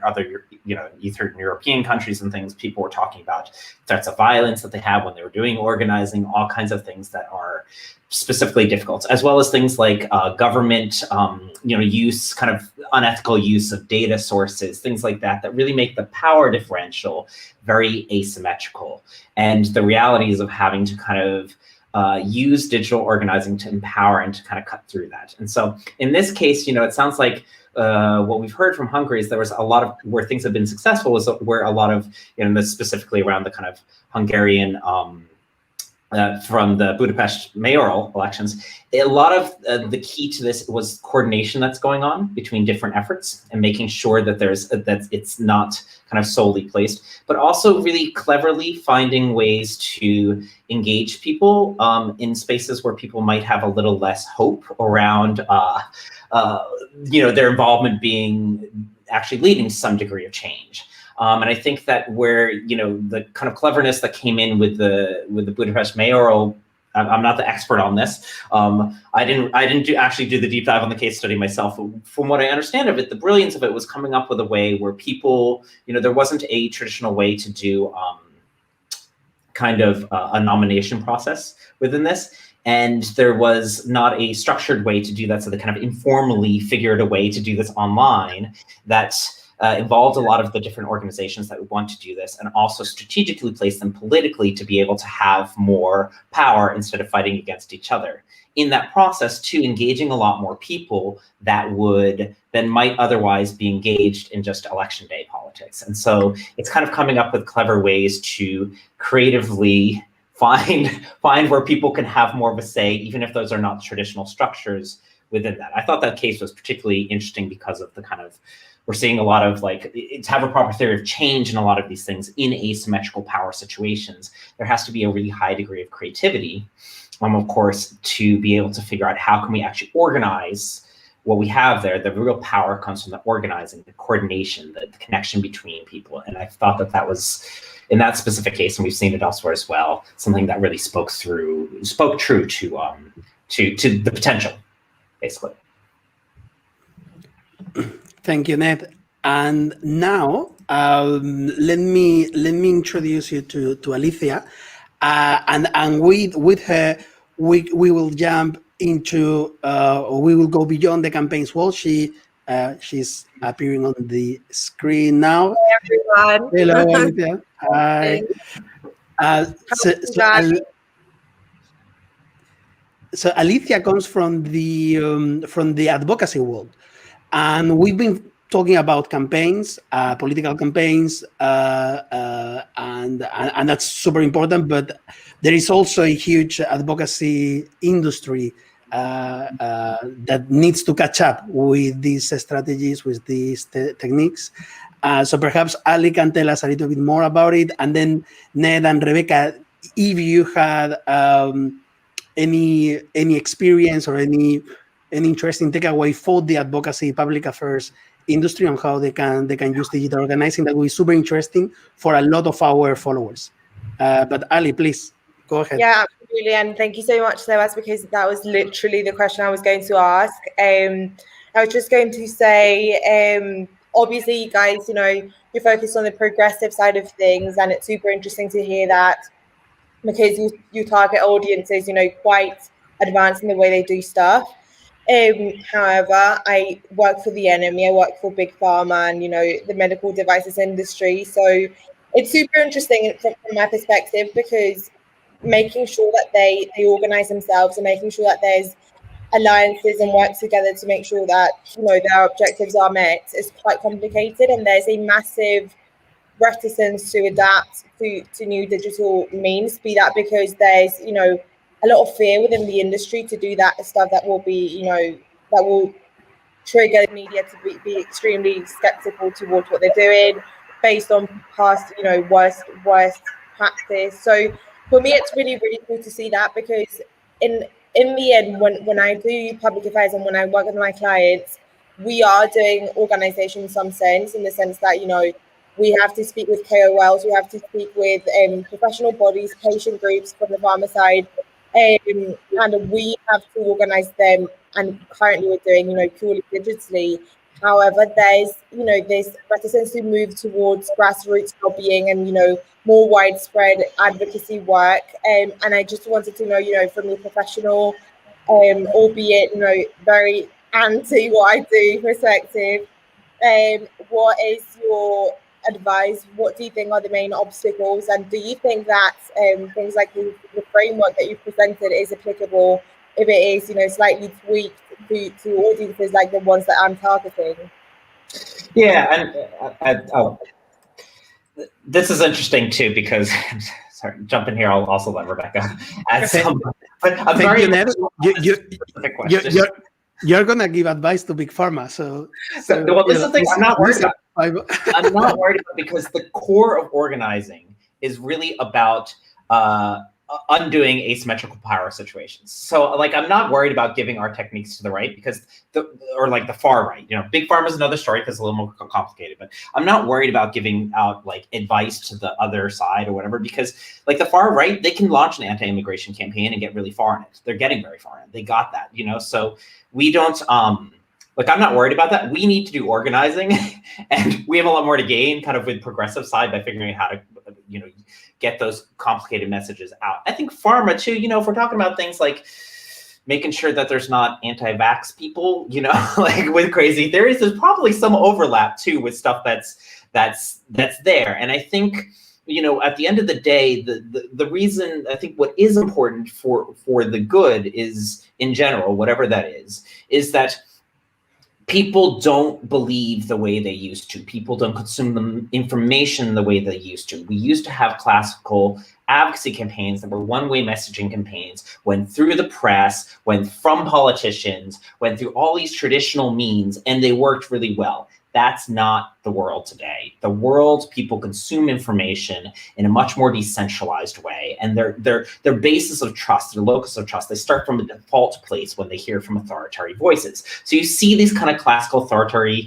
European countries and things, people were talking about threats of violence that they have when they were doing organizing, all kinds of things that are specifically difficult, as well as things like government, use, kind of unethical use of data sources, things like that, that really make the power differential very asymmetrical. And the realities of having to kind of use digital organizing to empower and to kind of cut through that. And so in this case, it sounds like what we've heard from Hungary is there was a lot of where things have been successful was where a lot of, this specifically around the kind of Hungarian from the Budapest mayoral elections, a lot of the key to this was coordination that's going on between different efforts and making sure that that it's not kind of solely placed, but also really cleverly finding ways to engage people in spaces where people might have a little less hope around, their involvement being actually leading to some degree of change. And I think that where, the kind of cleverness that came in with the Budapest mayoral, I'm not the expert on this. I didn't actually do the deep dive on the case study myself. From what I understand of it, the brilliance of it was coming up with a way where people, there wasn't a traditional way to do kind of a nomination process within this. And there was not a structured way to do that. So they kind of informally figured a way to do this online that involved a lot of the different organizations that would want to do this, and also strategically place them politically to be able to have more power instead of fighting against each other. In that process, too, engaging a lot more people that might otherwise be engaged in just election day politics. And so it's kind of coming up with clever ways to creatively find where people can have more of a say, even if those are not traditional structures within that. I thought that case was particularly interesting because of the kind of, we're seeing a lot of to have a proper theory of change in a lot of these things in asymmetrical power situations. There has to be a really high degree of creativity, of course, to be able to figure out how can we actually organize what we have there. The real power comes from the organizing, the coordination, the connection between people. And I thought that was, in that specific case, and we've seen it elsewhere as well, something that really spoke true to the potential, basically. Thank you, Ned. And now let me introduce you to Alicia, and with her we will jump into we will go beyond the campaigns wall. She's appearing on the screen now. Hey everyone. Hello, Alicia. Hi. So Alicia comes from the advocacy world. And we've been talking about campaigns, political campaigns, and that's super important. But there is also a huge advocacy industry that needs to catch up with these strategies, with these techniques. So perhaps Ali can tell us a little bit more about it, and then Ned and Rebecca, if you had any experience or any interesting takeaway for the advocacy public affairs industry on how they can use digital organizing, that will be super interesting for a lot of our followers. But Ali, please go ahead. Yeah, absolutely, and thank you so much, Sebas, because that was literally the question I was going to ask. I was just going to say, obviously, you guys, you're focused on the progressive side of things, and it's super interesting to hear that because you target audiences, quite advanced in the way they do stuff. However, I work for the enemy. I work for Big Pharma and, the medical devices industry. So it's super interesting from my perspective, because making sure that they organize themselves and making sure that there's alliances and work together to make sure that, their objectives are met is quite complicated. And there's a massive reticence to adapt to new digital means, be that because there's, a lot of fear within the industry to do that stuff that will be, that will trigger the media to be extremely skeptical towards what they're doing based on past, worst practice. So for me, it's really, really cool to see that, because in the end, when I do public affairs and when I work with my clients, we are doing organization in some sense, in the sense that, we have to speak with KOLs, we have to speak with professional bodies, patient groups from the pharma side, and we have to organize them. And currently we're doing, purely digitally. However, there's, this reticence to move towards grassroots lobbying and, more widespread advocacy work. And I just wanted to know, from your professional, albeit, very anti what I do perspective, what is your advice? What do you think are the main obstacles? And do you think that things like the framework that you've presented is applicable if it is, slightly tweaked to audiences like the ones that I'm targeting? Yeah, and this is interesting too, because sorry, jump in here. I'll also let Rebecca add some. But I'm sorry, Ned, you're gonna give advice to big pharma, so well, this is the thing. I'm not worried about. I'm not worried about, because the core of organizing is really about undoing asymmetrical power situations. So like, I'm not worried about giving our techniques to the right, because the far right, big pharma is another story because it's a little more complicated, but I'm not worried about giving out like advice to the other side or whatever, because like the far right, they can launch an anti-immigration campaign and get really far in it. They're getting very far in it. They got that, so we don't, like, I'm not worried about that. We need to do organizing, and we have a lot more to gain kind of with progressive side by figuring out how to, get those complicated messages out. I think pharma too, if we're talking about things like making sure that there's not anti-vax people, like with crazy theories, there's probably some overlap too with stuff that's there. And I think, at the end of the day, the reason, I think what is important for the good is, in general, whatever that is that people don't believe the way they used to. People don't consume the information the way they used to. We used to have classical advocacy campaigns that were one-way messaging campaigns, went through the press, went from politicians, went through all these traditional means, and they worked really well. That's not the world today. The world, people consume information in a much more decentralized way, and their basis of trust, their locus of trust, they start from a default place when they hear from authoritarian voices. So you see these kind of classical authoritarian,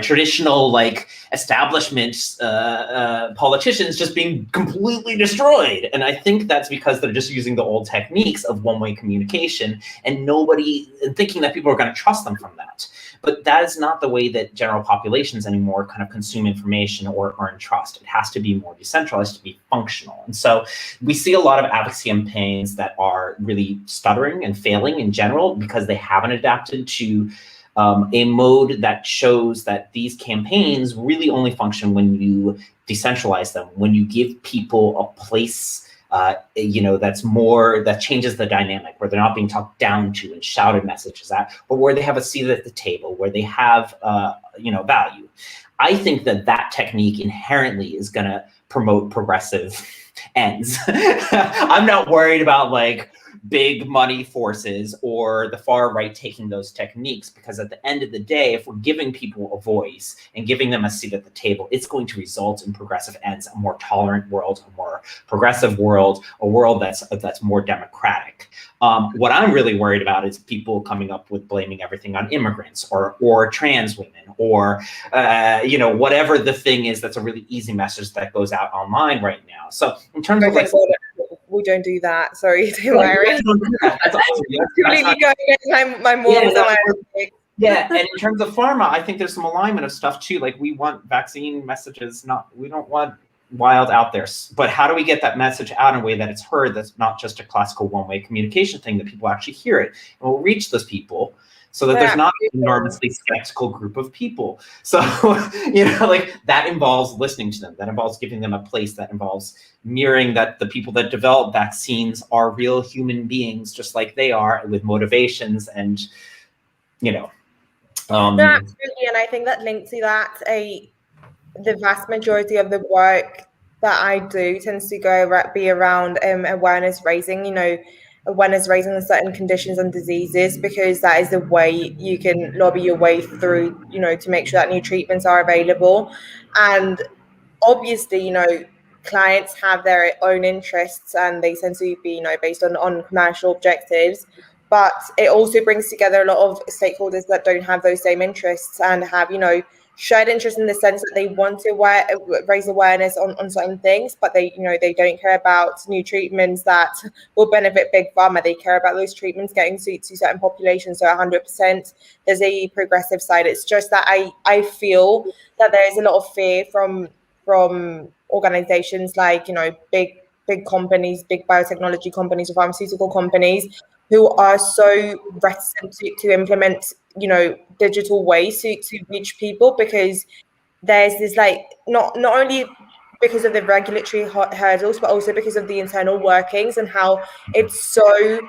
traditional like establishment politicians just being completely destroyed. And I think that's because they're just using the old techniques of one-way communication, and thinking that people are going to trust them from that. But that is not the way that general populations anymore kind of consume information or earn trust. It has to be more decentralized to be functional. And so we see a lot of advocacy campaigns that are really stuttering and failing in general because they haven't adapted to a mode that shows that these campaigns really only function when you decentralize them, when you give people a place that changes the dynamic, where they're not being talked down to and shouted messages at, but where they have a seat at the table, where they have, value. I think that technique inherently is going to promote progressive ends. I'm not worried about like big money forces or the far right taking those techniques, because at the end of the day, if we're giving people a voice and giving them a seat at the table, it's going to result in progressive ends, a more tolerant world, a more progressive world, a world that's more democratic. What I'm really worried about is people coming up with blaming everything on immigrants or trans women or whatever the thing is. That's a really easy message that goes out online right now. So in terms of like, we don't do that. Sorry, don't worry. That's awesome. Completely going against my morals and my ethics. Yeah, and in terms of pharma, I think there's some alignment of stuff too. Like we want vaccine messages, we don't want wild out there. But how do we get that message out in a way that it's heard, that's not just a classical one-way communication thing, that people actually hear it and will reach those people, so that there's not an enormously skeptical group of people. So, like that involves listening to them. That involves giving them a place. That involves mirroring that the people that develop vaccines are real human beings, just like they are, with motivations and, No, absolutely. And I think that linked to that, the vast majority of the work that I do tends to be around awareness raising, awareness raising on certain conditions and diseases, because that is the way you can lobby your way through, to make sure that new treatments are available. And obviously, clients have their own interests and they tend to be, based on commercial objectives. But it also brings together a lot of stakeholders that don't have those same interests and have, shared interest in the sense that they want to raise awareness on certain things, but they don't care about new treatments that will benefit big pharma. They care about those treatments getting to certain populations. So 100% there's a progressive side. It's just that I feel that there is a lot of fear from organizations like, big companies, big biotechnology companies or pharmaceutical companies who are so reticent to implement, digital ways to reach people, because there's this not only because of the regulatory hurdles, but also because of the internal workings and how it's so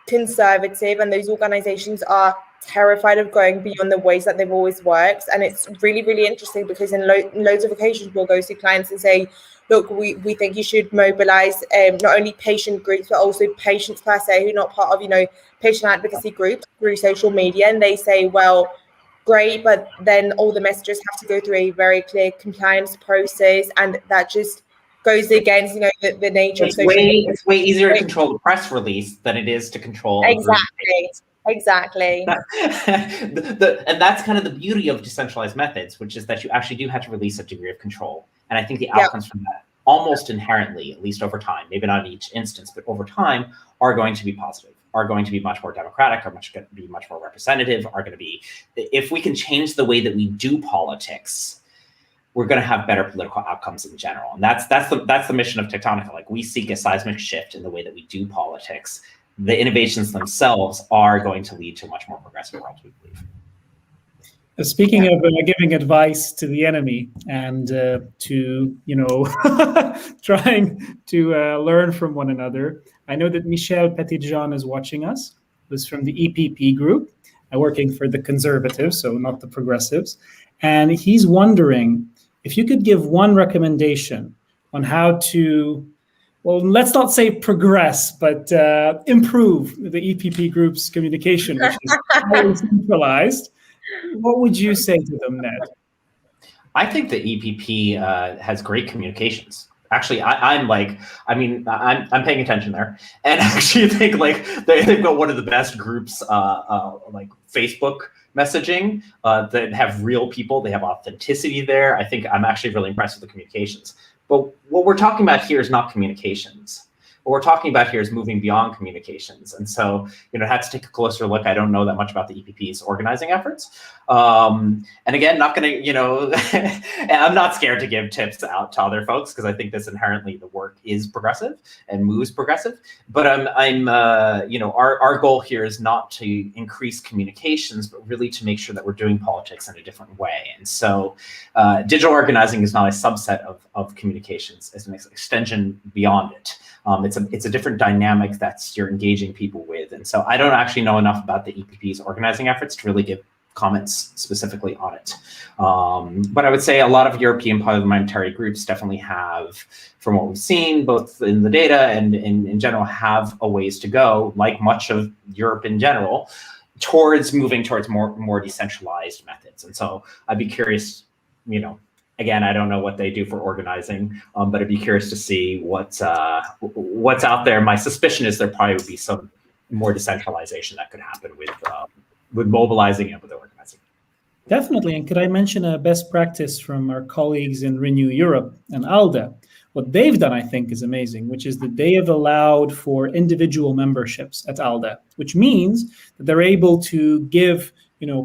conservative, and those organizations are terrified of going beyond the ways that they've always worked. And it's really, really interesting because in loads of occasions we'll go to clients and say, look, we think you should mobilize not only patient groups, but also patients per se who are not part of, patient advocacy groups through social media. And they say, well, great, but then all the messages have to go through a very clear compliance process. And that just goes against, the nature of social media. It's way easier to control the press release than it is to control Exactly. and that's kind of the beauty of decentralized methods, which is that you actually do have to release a degree of control. And I think the outcomes from that almost inherently, at least over time, maybe not in each instance, but over time, are going to be positive, are going to be much more democratic, are going to be much more representative, are going to be, if we can change the way that we do politics, we're going to have better political outcomes in general. And that's the mission of Tectonica. Like, we seek a seismic shift in the way that we do politics. The innovations themselves are going to lead to a much more progressive world, we believe. Speaking of giving advice to the enemy and to, trying to learn from one another, I know that Michel Petitjean is watching us. Who's from the EPP group, working for the conservatives, so not the progressives. And he's wondering if you could give one recommendation on how to, well, let's not say progress, but improve the EPP group's communication, which is highly centralized. What would you say to them, Ned? I think the EPP has great communications. Actually, I'm paying attention there, and actually think they've got one of the best groups, like Facebook messaging that have real people. They have authenticity there. I think I'm actually really impressed with the communications. But what we're talking about here is not communications. What we're talking about here is moving beyond communications. And so, I had to take a closer look. I don't know that much about the EPP's organizing efforts. And again, not going to, I'm not scared to give tips out to other folks, because I think this inherently, the work is progressive and moves progressive. But our goal here is not to increase communications, but really to make sure that we're doing politics in a different way. And so digital organizing is not a subset of communications, it's an extension beyond it. It's a different dynamic that you're engaging people with. And so I don't actually know enough about the EPP's organizing efforts to really give comments specifically on it. But I would say a lot of European parliamentary groups definitely have, from what we've seen, both in the data and in general, have a ways to go, like much of Europe in general, towards moving towards more decentralized methods. And so I'd be curious, again, I don't know what they do for organizing, but I'd be curious to see what's out there. My suspicion is there probably would be some more decentralization that could happen with mobilizing and with organizing. Definitely. And could I mention a best practice from our colleagues in Renew Europe and ALDE? What they've done, I think, is amazing, which is that they have allowed for individual memberships at ALDE, which means that they're able to give,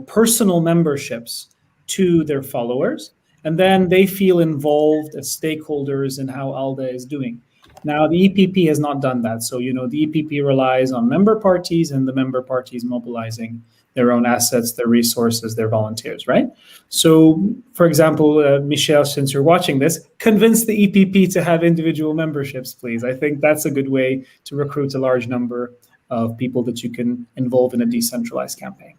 personal memberships to their followers. And then they feel involved as stakeholders in how ALDE is doing. Now, the EPP has not done that. So, the EPP relies on member parties, and the member parties mobilizing their own assets, their resources, their volunteers, right? So, for example, Michel, since you're watching this, convince the EPP to have individual memberships, please. I think that's a good way to recruit a large number of people that you can involve in a decentralized campaign.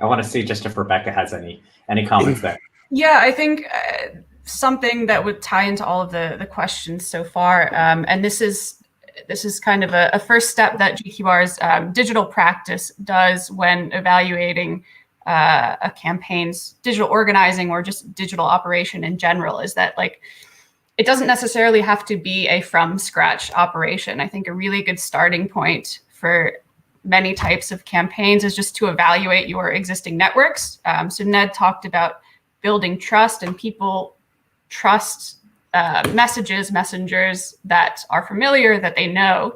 I want to see just if Rebecca has any comments there. Yeah, I think something that would tie into all of the questions so far, and this is kind of a first step that GQR's digital practice does when evaluating a campaign's digital organizing or just digital operation in general, is that it doesn't necessarily have to be a from scratch operation. I think a really good starting point for many types of campaigns is just to evaluate your existing networks. So Ned talked about building trust, and people trust messengers that are familiar, that they know.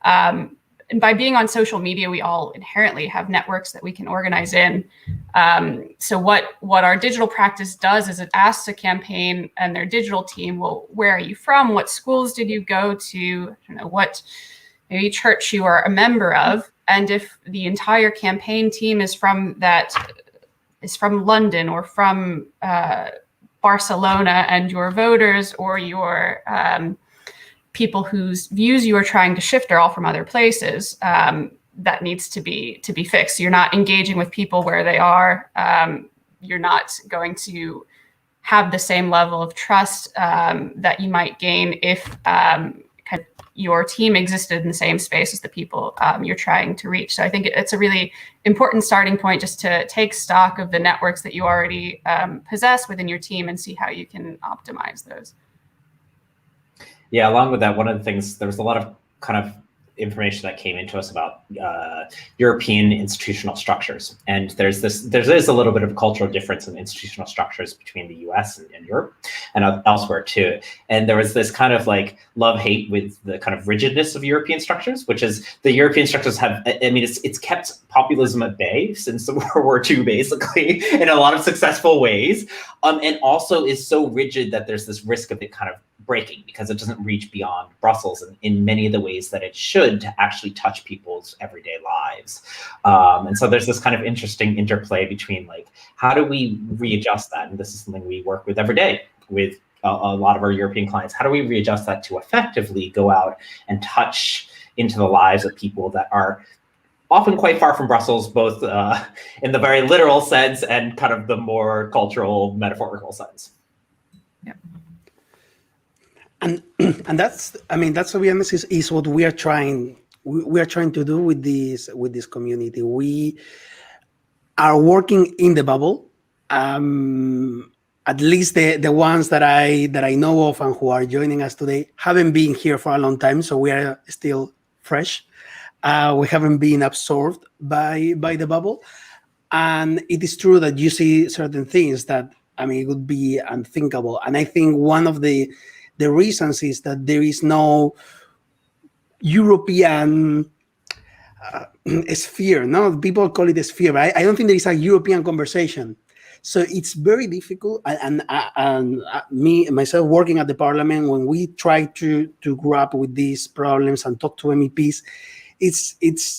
And by being on social media, we all inherently have networks that we can organize in. So what our digital practice does is it asks a campaign and their digital team, well, where are you from? What schools did you go to? I don't know, what maybe church you are a member of. And if the entire campaign team is from London or from Barcelona, and your voters or your people whose views you are trying to shift are all from other places, that needs to be fixed. You're not engaging with people where they are. You're not going to have the same level of trust that you might gain if your team existed in the same space as the people you're trying to reach. So I think it's a really important starting point just to take stock of the networks that you already possess within your team and see how you can optimize those. Yeah, along with that, one of the things, there was a lot of kind of information that came into us about European institutional structures. And there is a little bit of cultural difference in institutional structures between the US and Europe and elsewhere too. And there was this kind of like love-hate with the kind of rigidness of European structures, which is the European structures have, I mean, it's kept populism at bay since World War II, basically, in a lot of successful ways. And also is so rigid that there's this risk of it kind of breaking because it doesn't reach beyond Brussels in many of the ways that it should to actually touch people's everyday lives. And so there's this kind of interesting interplay between like, how do we readjust that? And this is something we work with every day with a lot of our European clients. How do we readjust that to effectively go out and touch into the lives of people that are often quite far from Brussels, both in the very literal sense and kind of the more cultural, metaphorical sense. Yeah. And that's, I mean, that's, to be honest, is what we are trying to do with this community. We are working in the bubble. At least the ones that I know of and who are joining us today haven't been here for a long time, so we are still fresh. We haven't been absorbed by the bubble, and it is true that you see certain things that, I mean, it would be unthinkable. And I think one of the reasons is that there is no European sphere. No, people call it a sphere, but I don't think there is a European conversation. So it's very difficult. And myself working at the parliament, when we try to grapple with these problems and talk to MEPs, it's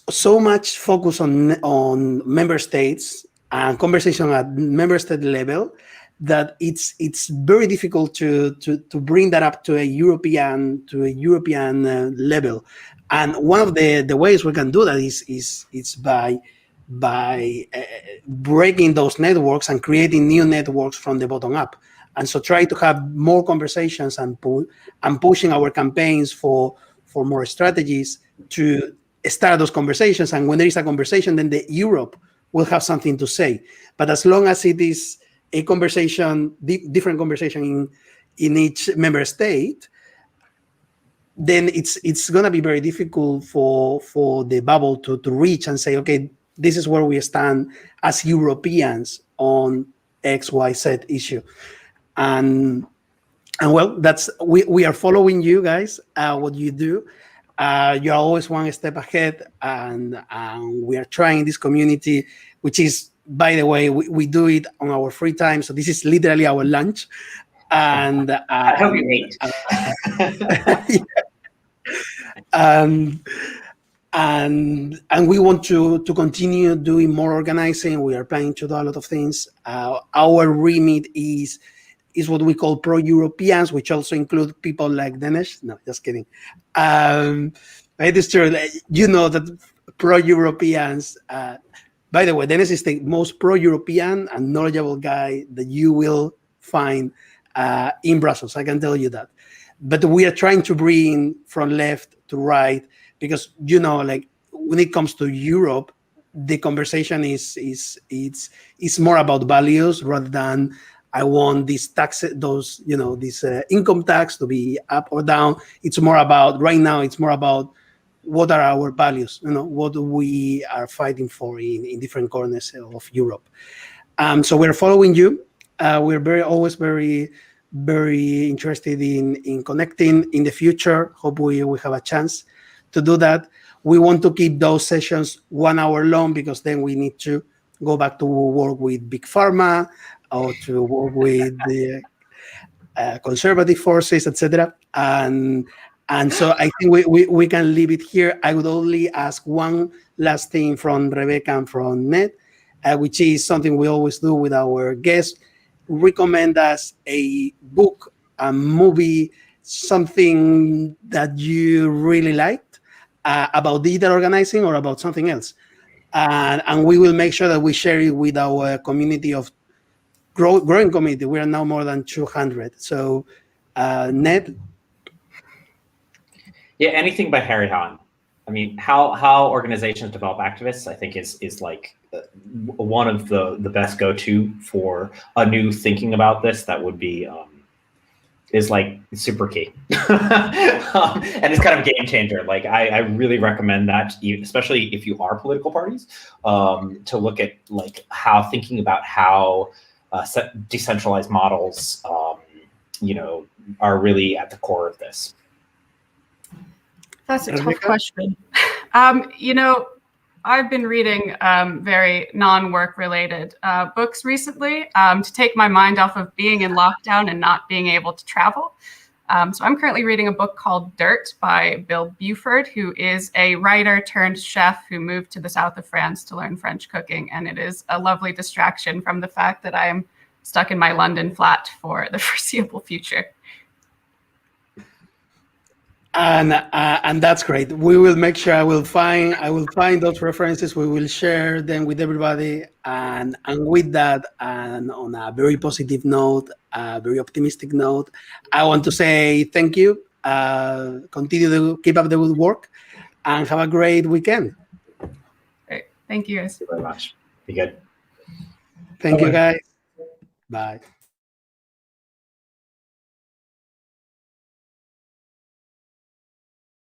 so much focus on member states and conversation at member state level that it's very difficult to bring that up to a European level. And one of the ways we can do that is by breaking those networks and creating new networks from the bottom up. And so try to have more conversations and pushing our campaigns for more strategies to start those conversations. And when there is a conversation, then the Europe will have something to say. But as long as it is a conversation, different conversation in each member state, then it's going to be very difficult for the bubble to reach and say, okay, this is where we stand as Europeans on XYZ issue. And well, that's we are following you guys, what you do. You're always one step ahead, and we are trying this community, which is, by the way, we do it on our free time. So this is literally our lunch. And I hope you ate. And we want to continue doing more organizing. We are planning to do a lot of things. Our remit is what we call pro-Europeans, which also include people like Dennis. No, just kidding. It is true that you know that pro-Europeans. By the way, Dennis is the most pro-European and knowledgeable guy that you will find in Brussels. I can tell you that. But we are trying to bring from left to right, because, you know, like when it comes to Europe, the conversation is more about values rather than I want this tax, those, you know, this income tax to be up or down. It's more about, right now, it's more about what are our values, what we are fighting for in different corners of Europe. So we're following you. We're always very, very interested in connecting in the future. Hope we have a chance to do that. We want to keep those sessions 1 hour long, because then we need to go back to work with Big Pharma or to work with the conservative forces, etc. And so I think we can leave it here. I would only ask one last thing from Rebecca and from Ned, which is something we always do with our guests. Recommend us a book, a movie, something that you really liked about digital organizing or about something else. And we will make sure that we share it with our community of growing community. We are now more than 200. So, Ned? Yeah, anything by Harry Hahn. I mean, how organizations develop activists, I think is like one of the best go-to for a new thinking about this. That would be is like super key, and it's kind of a game changer. Like I really recommend that, especially if you are political parties, to look at like how thinking about how decentralized models, are really at the core of this. That's a tough question. I've been reading very non-work related books recently to take my mind off of being in lockdown and not being able to travel. So I'm currently reading a book called Dirt by Bill Buford, who is a writer turned chef who moved to the south of France to learn French cooking. And it is a lovely distraction from the fact that I am stuck in my London flat for the foreseeable future. And that's great. We will make sure I will find those references. We will share them with everybody. And with that, and on a very positive note, a very optimistic note, I want to say thank you. Continue to keep up the good work, and have a great weekend. Great. Thank you, guys. Thank you very much. Be good. Thank you, guys. Bye.